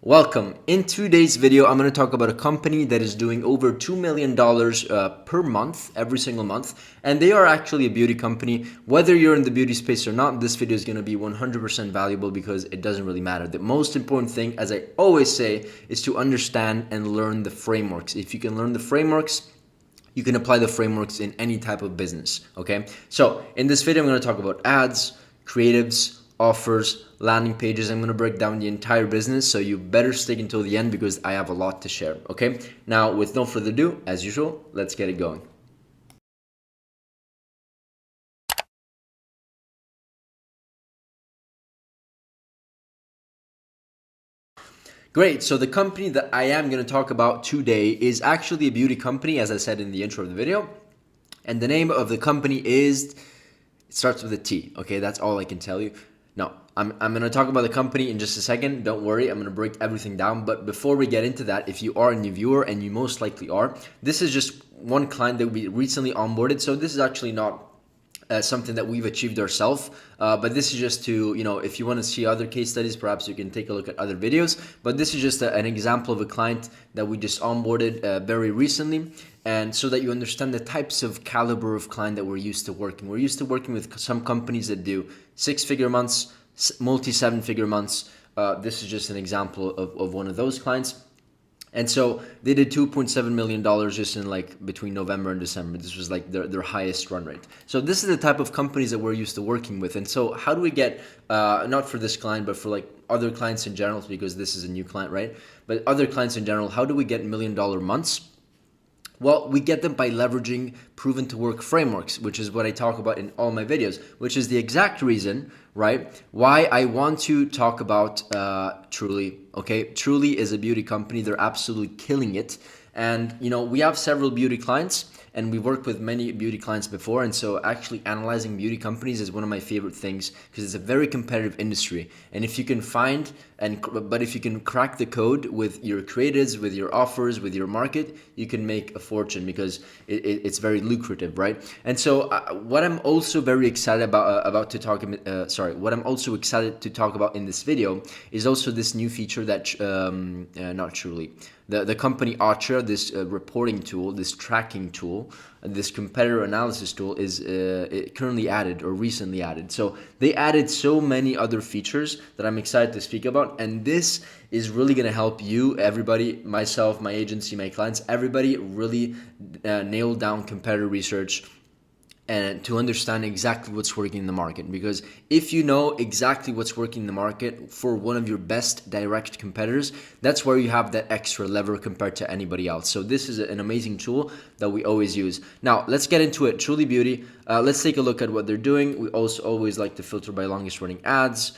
Welcome. In today's video, I'm going to talk about a company that is doing over $2 million per month, every single month. And they are actually a beauty company. Whether you're in the beauty space or not, this video is going to be 100% valuable because it doesn't really matter. The most important thing, as I always say, is to understand and learn the frameworks. If you can learn the frameworks, you can apply the frameworks in any type of business, okay? So in this video, I'm going to talk about ads, creatives, offers, landing pages. I'm going to break down the entire business, so you better stick until the end because I have a lot to share, okay? Now, with no further ado, as usual, let's get it going. Great, so the company that I am going to talk about today is actually a beauty company, as I said in the intro of the video. And the name of the company is, it starts with a T, okay? That's all I can tell you. No, I'm going to talk about the company in just a second. Don't worry, I'm going to break everything down. But before we get into that, if you are a new viewer, and you most likely are, this is just one client that we recently onboarded. So this is actually not something that we've achieved ourselves, but this is just to, if you want to see other case studies, perhaps you can take a look at other videos. But this is just an example of a client that we just onboarded very recently, and so that you understand the types of caliber of client that we're used to working. We're used to working with some companies that do 6-figure months, multi 7-figure months. This is just an example of one of those clients. And so they did $2.7 million just in between November and December. This was their highest run rate. So this is the type of companies that we're used to working with. And so how do we get, not for this client, but for other clients in general, because this is a new client, right? But other clients in general, how do we get $1 million months? Well, we get them by leveraging proven to work frameworks, which is what I talk about in all my videos, which is the exact reason, right, why I want to talk about Truly. Okay, Truly is a beauty company. They're absolutely killing it. And, we have several beauty clients, and we've worked with many beauty clients before. And so actually analyzing beauty companies is one of my favorite things because it's a very competitive industry. And if you can but if you can crack the code with your creatives, with your offers, with your market, you can make a fortune because it's very lucrative, right? And so what I'm also very excited what I'm also excited to talk about in this video is also this new feature that, not Truly, the company Archer, this reporting tool, this tracking tool, this competitor analysis tool is currently added or recently added. So they added so many other features that I'm excited to speak about. And this is really going to help you, everybody, myself, my agency, my clients, everybody really nail down competitor research and to understand exactly what's working in the market. Because if you know exactly what's working in the market for one of your best direct competitors, that's where you have that extra lever compared to anybody else. So this is an amazing tool that we always use. Now, let's get into it. Truly Beauty, let's take a look at what they're doing. We also always like to filter by longest running ads.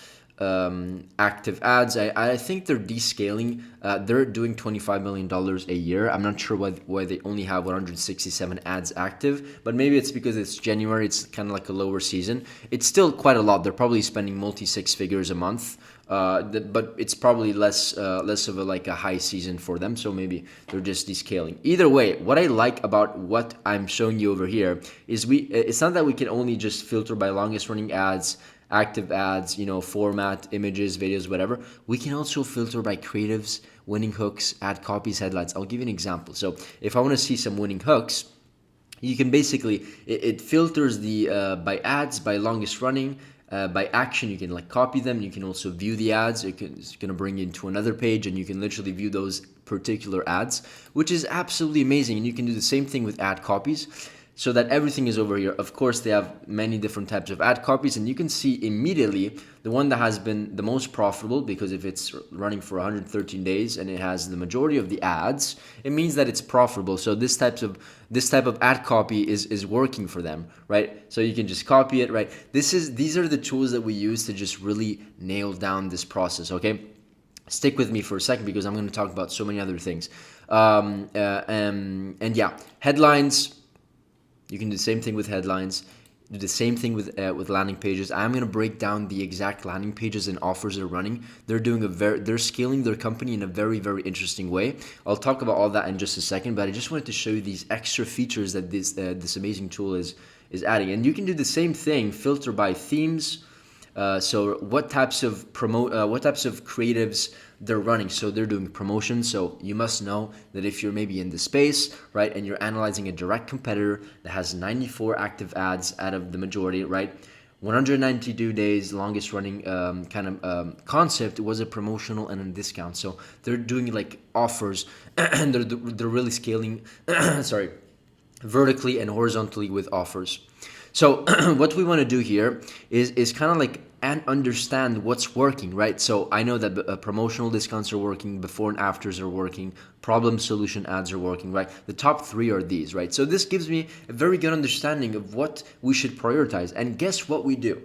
Active ads, I think they're descaling. They're doing $25 million a year. I'm not sure why they only have 167 ads active, but maybe it's because it's January. It's kind of like a lower season. It's still quite a lot. They're probably spending multi 6 figures a month, but it's probably less of a high season for them. So maybe they're just descaling. Either way, what I like about what I'm showing you over here is it's not that we can only just filter by longest running ads, active ads, format, images, videos, whatever. We can also filter by creatives, winning hooks, ad copies, headlines. I'll give you an example. So if I want to see some winning hooks, you can basically, it filters the by ads, by longest running, by action. You can copy them. You can also view the ads. It's going to bring you into another page, and you can literally view those particular ads, which is absolutely amazing. And you can do the same thing with ad copies, so that everything is over here. Of course, they have many different types of ad copies, and you can see immediately the one that has been the most profitable, because if it's running for 113 days and it has the majority of the ads, it means that it's profitable. So this type of ad copy is working for them, right? So you can just copy it, right? These are the tools that we use to just really nail down this process, okay? Stick with me for a second because I'm going to talk about so many other things. And yeah, headlines. You can do the same thing with headlines, do the same thing with landing pages. I'm going to break down the exact landing pages and offers they're running. They're scaling their company in a very, very interesting way. I'll talk about all that in just a second, but I just wanted to show you these extra features that this amazing tool is adding. And you can do the same thing, filter by themes, So what types of creatives they're running. So they're doing promotions. So you must know that if you're maybe in the space, right, and you're analyzing a direct competitor that has 94 active ads out of the majority, right? 192 days, longest running concept was a promotional and a discount. So they're doing like offers, and they're really scaling, sorry, vertically and horizontally with offers. So what we want to do here is kind of like and understand what's working, right? So I know that promotional discounts are working, before and afters are working, problem solution ads are working, right? The top three are these, right? So this gives me a very good understanding of what we should prioritize. And guess what we do?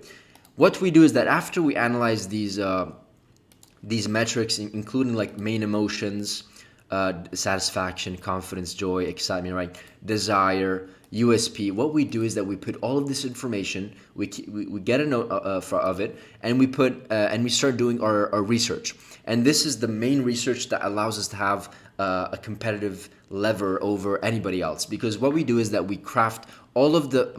What we do is that after we analyze these metrics, including like main emotions, satisfaction, confidence, joy, excitement, right? Desire, USP. What we do is that we put all of this information, we get a note of it, and we start doing our research. And this is the main research that allows us to have a competitive lever over anybody else. Because what we do is that we craft all of the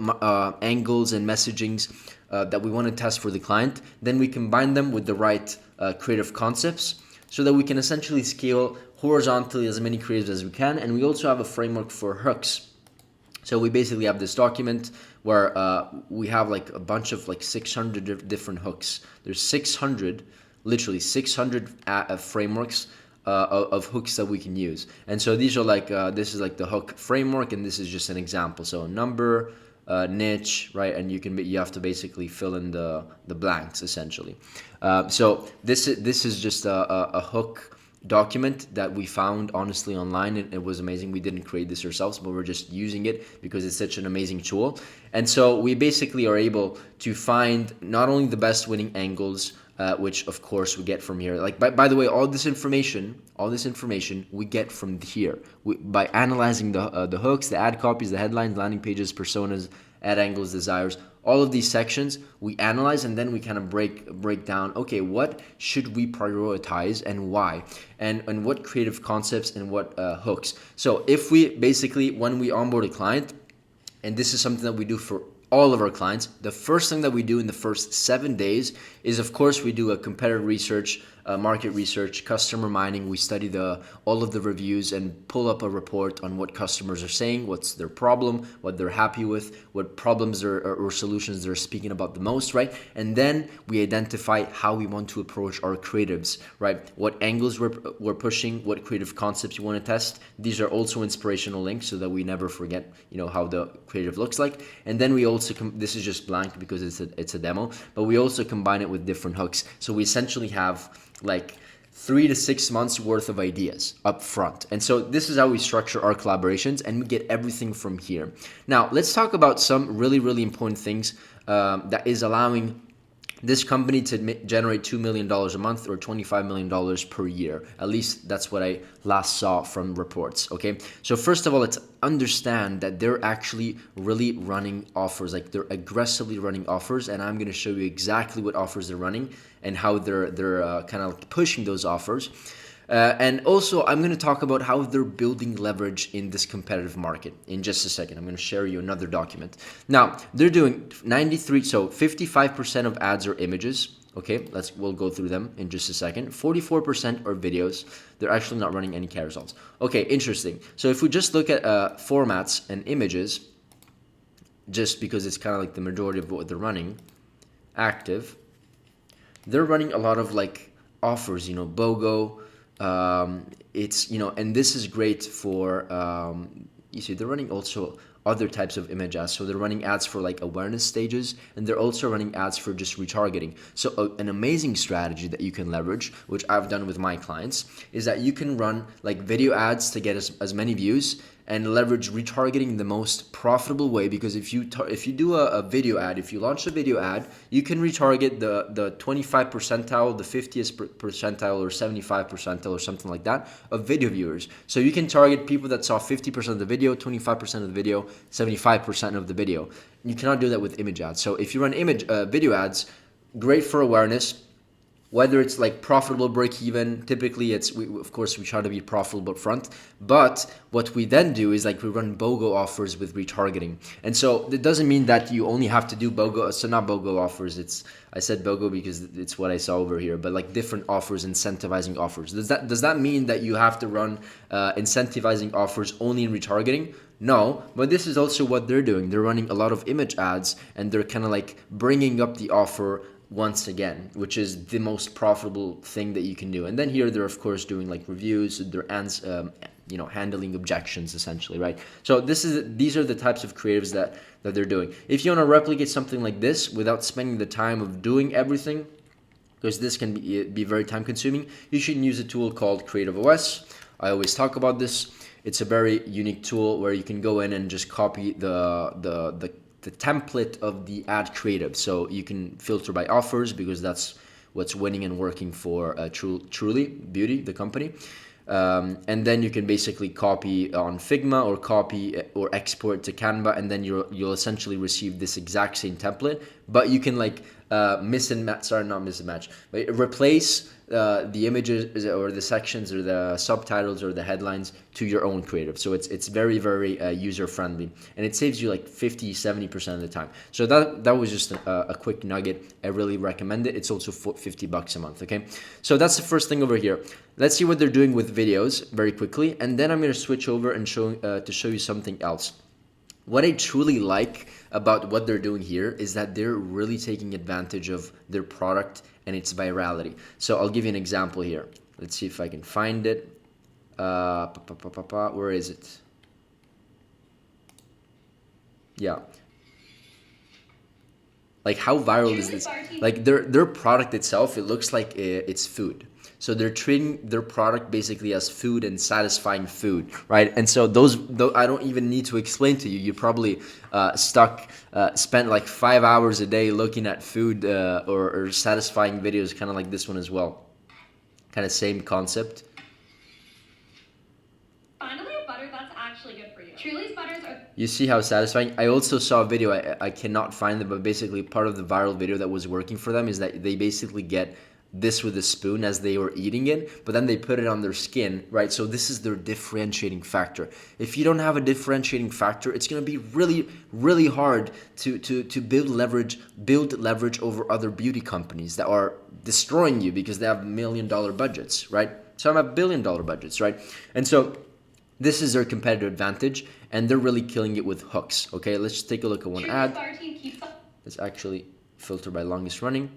angles and messagings that we want to test for the client. Then we combine them with the right creative concepts, so that we can essentially scale horizontally as many creatives as we can. And we also have a framework for hooks. So we basically have this document where we have like a bunch of like 600 different hooks. There's 600, literally 600 frameworks of hooks that we can use. And so these are like, this is like the hook framework, and this is just an example. So number, niche, right? And you have to basically fill in the blanks essentially. So this is just a hook document that we found honestly online. It was amazing. We didn't create this ourselves, but we're just using it because it's such an amazing tool. And so we basically are able to find not only the best winning angles, which of course we get from here. Like by the way, all this information we get from here by analyzing the hooks, the ad copies, the headlines, landing pages, personas, ad angles, desires. All of these sections we analyze, and then we kind of break down, okay, what should we prioritize and why, and what creative concepts and what hooks. So if we basically, when we onboard a client, and this is something that we do for all of our clients, the first thing that we do in the first 7 days is, of course, we do a competitor research, market research, customer mining. We study all of the reviews and pull up a report on what customers are saying, what's their problem, what they're happy with, what problems or solutions they're speaking about the most, right? And then we identify how we want to approach our creatives, right? What angles we're pushing, what creative concepts you want to test. These are also inspirational links so that we never forget, how the creative looks like. And then we also this is just blank because it's a demo, but we also combine it with different hooks. So we essentially have like 3 to 6 months worth of ideas up front. And so this is how we structure our collaborations, and we get everything from here. Now let's talk about some really, really important things that is allowing this company to generate $2 million a month or $25 million per year. At least that's what I last saw from reports, okay? So first of all, let's understand that they're actually really running offers, like they're aggressively running offers, and I'm gonna show you exactly what offers they're running and how they're kind of pushing those offers. And also, I'm going to talk about how they're building leverage in this competitive market in just a second. I'm going to share you another document. Now, they're doing 55% of ads are images. Okay, we'll go through them in just a second. 44% are videos. They're actually not running any carousels. Okay, interesting. So if we just look at formats and images, just because it's kind of like the majority of what they're running, active, they're running a lot of like offers, BOGO. It's, and this is great for, you see, they're running also other types of image ads. So they're running ads for like awareness stages, and they're also running ads for just retargeting. So an amazing strategy that you can leverage, which I've done with my clients, is that you can run like video ads to get as many views and leverage retargeting in the most profitable way. Because if you do a video ad, if you launch a video ad, you can retarget the 25 percentile, the 50th percentile, or 75 percentile, or something like that of video viewers. So you can target people that saw 50% of the video, 25% of the video, 75% of the video. You cannot do that with image ads. So if you run video ads, great for awareness, whether it's like profitable break even. Typically it's of course we try to be profitable up front, but what we then do is like we run BOGO offers with retargeting. And so it doesn't mean that you only have to do BOGO, so not BOGO offers, it's, I said BOGO because it's what I saw over here, but like different offers, incentivizing offers. Does that mean that you have to run incentivizing offers only in retargeting? No, but this is also what they're doing. They're running a lot of image ads and they're kind of like bringing up the offer once again, which is the most profitable thing that you can do. And then here they're of course doing like reviews, they're handling objections essentially, right? So these are the types of creatives that they're doing. If you want to replicate something like this without spending the time of doing everything, because this can be very time consuming, you should use a tool called Creative OS. I always talk about this. It's a very unique tool where you can go in and just copy the template of the ad creative. So you can filter by offers because that's what's winning and working for Truly Beauty, the company. And then you can basically copy on Figma or copy or export to Canva, and then you'll essentially receive this exact same template, but you can like replace the images or the sections or the subtitles or the headlines to your own creative. So it's very, very user friendly, and it saves you like 50-70% of the time. So that was just a quick nugget. I really recommend it. It's also $50 a month. Okay, so that's the first thing over here. Let's see what they're doing with videos very quickly, and then I'm going to switch over and show you something else. What I truly like about what they're doing here is that they're really taking advantage of their product and its virality. So I'll give you an example here. Let's see if I can find it. Where is it? Yeah. Like how viral is this? Like their product itself, it looks like it's food. So they're treating their product basically as food and satisfying food, right? And so those I don't even need to explain to you. You probably spent like 5 hours a day looking at food or satisfying videos, kind of like this one as well. Kind of same concept. Finally, a butter that's actually good for you. Truly's butters are... You see how satisfying? I also saw a video, I cannot find it, but basically part of the viral video that was working for them is that they basically get this with a spoon as they were eating it, but then they put it on their skin, right? So this is their differentiating factor. If you don't have a differentiating factor, it's going to be really, really hard to build leverage over other beauty companies that are destroying you because they have $1 million budgets, right? Some have $1 billion budgets, right? And so this is their competitive advantage, and they're really killing it with hooks. Okay, let's just take a look at one ad. Let's actually filter by longest running.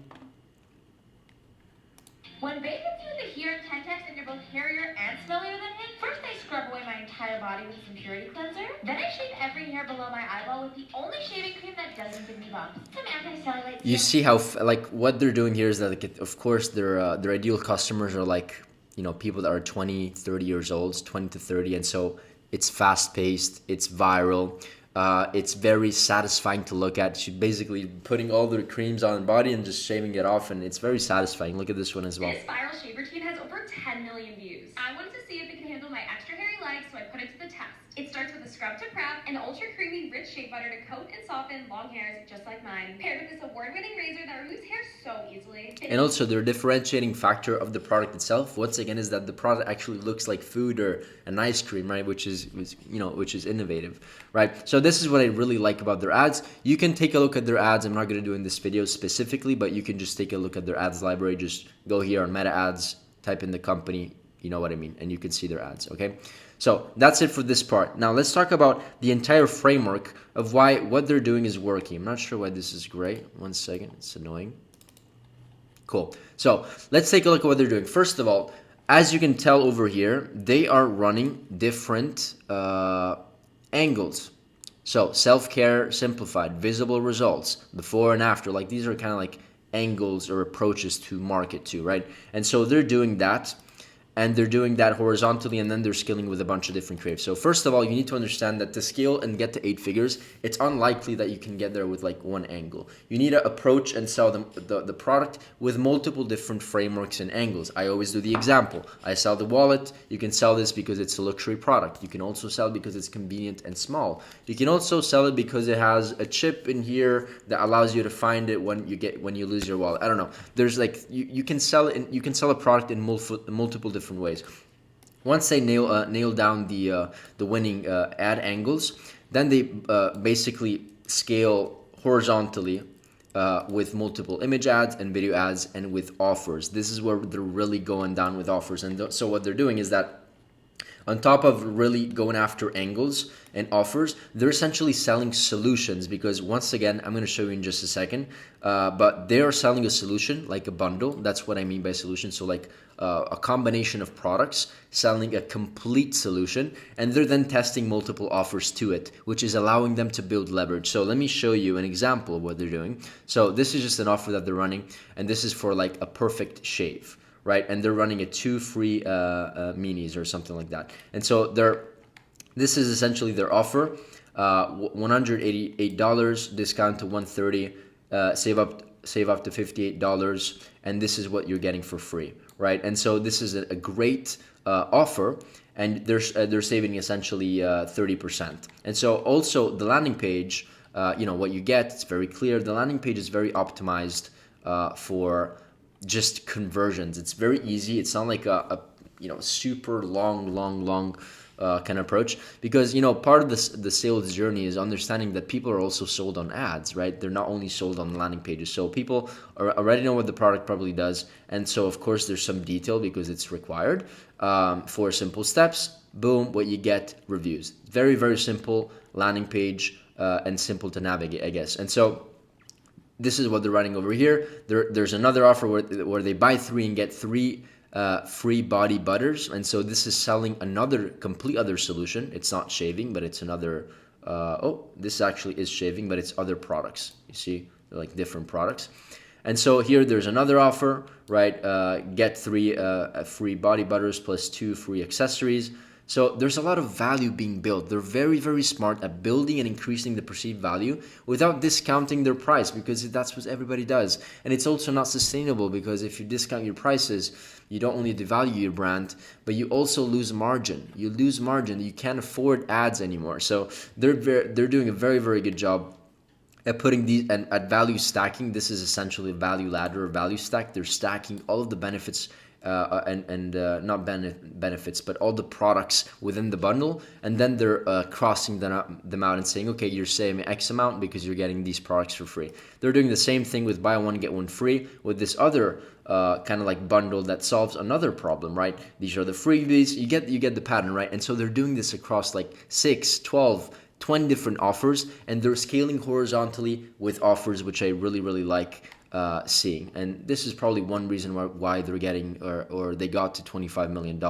When vacancy with a hair intense and you're both hairier and smellier than him, first I scrub away my entire body with this impurity cleanser. Then I shave every hair below my eyeball with the only shaving cream that doesn't give me bumps. Some anti-cellulite. You see how like what they're doing here is that like, of course their ideal customers are like, you know, people that are 20, 30 years old, 20 to 30, and so it's fast paced, it's viral. It's very satisfying to look at. She's basically putting all their creams on her body and just shaving it off, and it's very satisfying. Look at this one as well. This viral shave routine has over 10 million views. I wanted to see if it could handle my extra hairy legs, so I put it to the test. It starts with a scrub to prep and ultra creamy rich shea butter to coat and soften long hairs just like mine, paired with this award-winning razor that removes hair so easily. And also their differentiating factor of the product itself, once again, is that the product actually looks like food or an ice cream, right? Which is innovative, right? So this is what I really like about their ads. You can take a look at their ads. I'm not going to do in this video specifically, but you can just take a look at their ads library. Just go here on Meta Ads, type in the company, you know what I mean, and you can see their ads, okay? So that's it for this part. Now let's talk about the entire framework of why what they're doing is working. I'm not sure why this is gray. One second, it's annoying. Cool. So let's take a look at what they're doing. First of all, as you can tell over here, they are running different angles. So self-care simplified, visible results, before and after. Like these are kind of like angles or approaches to market to, right? And so they're doing that. and they're doing that horizontally, and then they're scaling with a bunch of different creatives. So first of all, you need to understand that to scale and get to 8 figures, it's unlikely that you can get there with like one angle. You need to approach and sell the product with multiple different frameworks and angles. I always do the example. I sell the wallet. You can sell this because it's a luxury product. You can also sell it because it's convenient and small. You can also sell it because it has a chip in here that allows you to find it when you lose your wallet. I don't know. There's like you can sell it. You can sell a product in multiple different ways. Once they nail down the winning ad angles, then they basically scale horizontally with multiple image ads and video ads and with offers. This is where they're really going down with offers. And so what they're doing is that on top of really going after angles and offers, they're essentially selling solutions, because once again, I'm going to show you in just a second, but they are selling a solution like a bundle. That's what I mean by solution. So like a combination of products, selling a complete solution, and they're then testing multiple offers to it, which is allowing them to build leverage. So let me show you an example of what they're doing. So this is just an offer that they're running, and this is for like a perfect shave, right? And they're running a 2 free minis or something like that. And so this is essentially their offer, $188 discount to $130, save up to $58, and this is what you're getting for free, right? And so this is a great offer, and they're saving essentially 30%. And so also the landing page, what you get, it's very clear. The landing page is very optimized for just conversions. It's very easy. It's not like a super long kind of approach, because part of the sales journey is understanding that people are also sold on ads, right? They're not only sold on landing pages. So people already know what the product probably does, and so of course there's some detail because it's required. 4 simple steps, boom, what you get, reviews. Very, very simple landing page, and simple to navigate, I guess. And so this is what they're running over here. There's another offer where they buy 3 and get 3 free body butters. And so this is selling another complete other solution. It's not shaving, but it's another, this actually is shaving, but it's other products. You see, they're like different products. And so here there's another offer, right? Get 3 free body butters plus 2 free accessories. So there's a lot of value being built. They're very, very smart at building and increasing the perceived value without discounting their price, because that's what everybody does. And it's also not sustainable, because if you discount your prices, you don't only devalue your brand, but you also lose margin. You lose margin. You can't afford ads anymore. So they're doing a very, very good job at putting these and at value stacking. This is essentially a value ladder or value stack. They're stacking all of the benefits not benefits, but all the products within the bundle, and then they're crossing them out and saying, okay, you're saving X amount because you're getting these products for free. They're doing the same thing with buy one get one free with this other kind of like bundle that solves another problem, right? These are the freebies. You get the pattern, right? And so they're doing this across like 6, 12, 20 different offers, and they're scaling horizontally with offers, which I really, really like seeing. And this is probably one reason why they're getting or they got to $25 million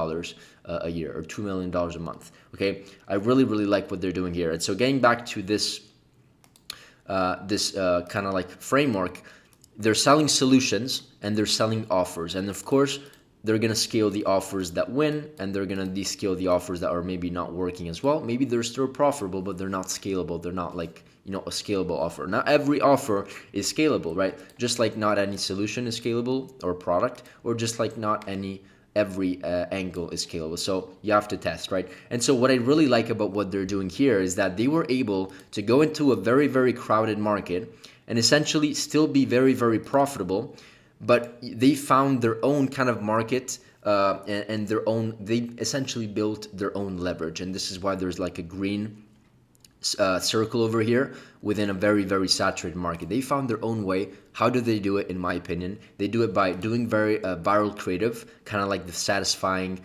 a year, or $2 million a month. Okay, I really, really like what they're doing here. And so getting back to this kind of like framework, they're selling solutions and they're selling offers, and of course they're going to scale the offers that win, and they're going to descale the offers that are maybe not working as well. Maybe they're still profitable, but they're not scalable. They're not like, a scalable offer. Not every offer is scalable, right? Just like not any solution is scalable or product, or just like not every angle is scalable. So you have to test, right? And so what I really like about what they're doing here is that they were able to go into a very, very crowded market and essentially still be very, very profitable, but they found their own kind of market and they essentially built their own leverage. And this is why there's like a green circle over here within a very, very saturated market. They found their own way. How do they do it? In my opinion, they do it by doing very viral creative, kind of like the satisfying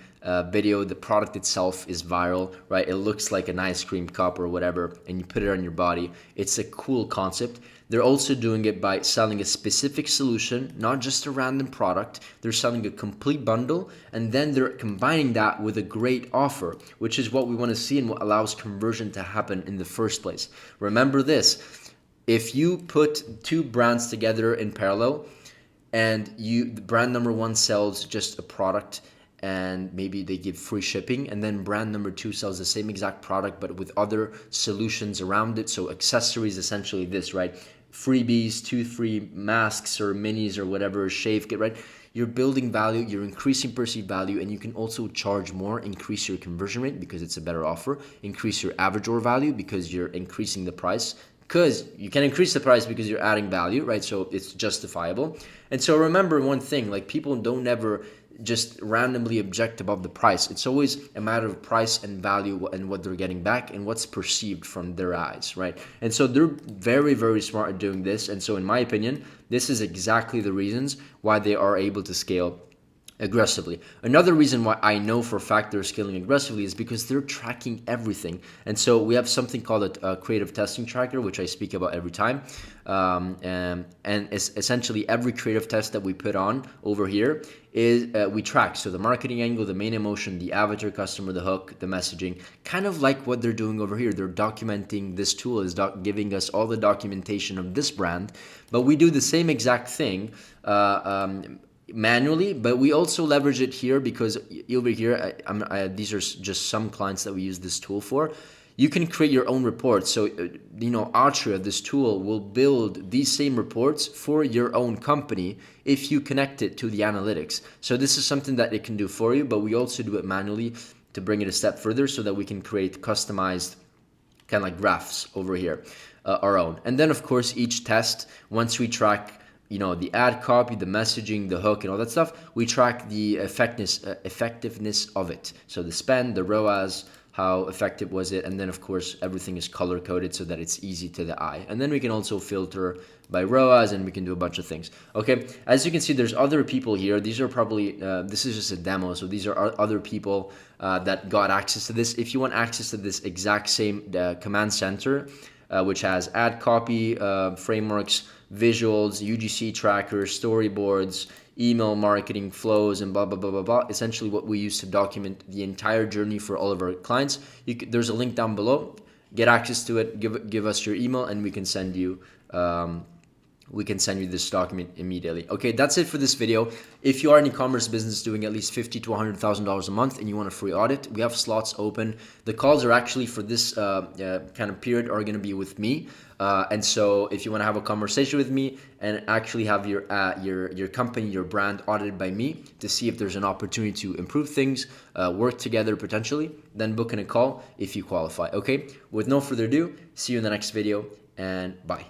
video. The product itself is viral, right? It looks like an ice cream cup or whatever, and you put it on your body. It's a cool concept. They're also doing it by selling a specific solution, not just a random product. They're selling a complete bundle, and then they're combining that with a great offer, which is what we want to see and what allows conversion to happen in the first place. Remember this: if you put 2 brands together in parallel, and the brand number 1 sells just a product, and maybe they give free shipping, and then brand number 2 sells the same exact product but with other solutions around it. So accessories, essentially this, right? Freebies, 2 free masks or minis or whatever, shave kit, right? You're building value, you're increasing perceived value, and you can also charge more, increase your conversion rate because it's a better offer, increase your average order value because you're increasing the price, because you can increase the price because you're adding value, right? So it's justifiable. And so remember one thing, like people don't ever just randomly object above the price. It's always a matter of price and value and what they're getting back and what's perceived from their eyes, right? And so they're very, very smart at doing this. And so in my opinion, this is exactly the reasons why they are able to scale aggressively. Another reason why I know for a fact they're scaling aggressively is because they're tracking everything. And so we have something called a creative testing tracker, which I speak about every time. And it's essentially every creative test that we put on over here is we track. So the marketing angle, the main emotion, the avatar customer, the hook, the messaging, kind of like what they're doing over here. They're documenting. This tool is giving us all the documentation of this brand, but we do the same exact thing manually, but we also leverage it here because over here, these are just some clients that we use this tool for. You can create your own reports. So, Atria, this tool, will build these same reports for your own company if you connect it to the analytics. So this is something that it can do for you, but we also do it manually to bring it a step further so that we can create customized kind of like graphs over here, our own. And then, of course, each test, once we track the ad copy, the messaging, the hook, and all that stuff, we track the effectiveness of it. So the spend, the ROAS, how effective was it, and then of course everything is color coded so that it's easy to the eye. And then we can also filter by ROAS, and we can do a bunch of things. Okay, as you can see, there's other people here. These are probably this is just a demo, so these are other people that got access to this. If you want access to this exact same command center, which has ad copy frameworks, visuals, UGC trackers, storyboards, email marketing flows, and blah, blah, blah, blah, blah. Essentially what we use to document the entire journey for all of our clients. There's a link down below. Get access to it. Give us your email, and we can send you this document immediately. Okay, that's it for this video. If you are an e-commerce business doing at least $50,000 to $100,000 a month and you want a free audit, we have slots open. The calls are actually for this kind of period are going to be with me. And so if you want to have a conversation with me and actually have your company, your brand audited by me to see if there's an opportunity to improve things, work together potentially, then book in a call if you qualify. Okay, with no further ado, see you in the next video, and bye.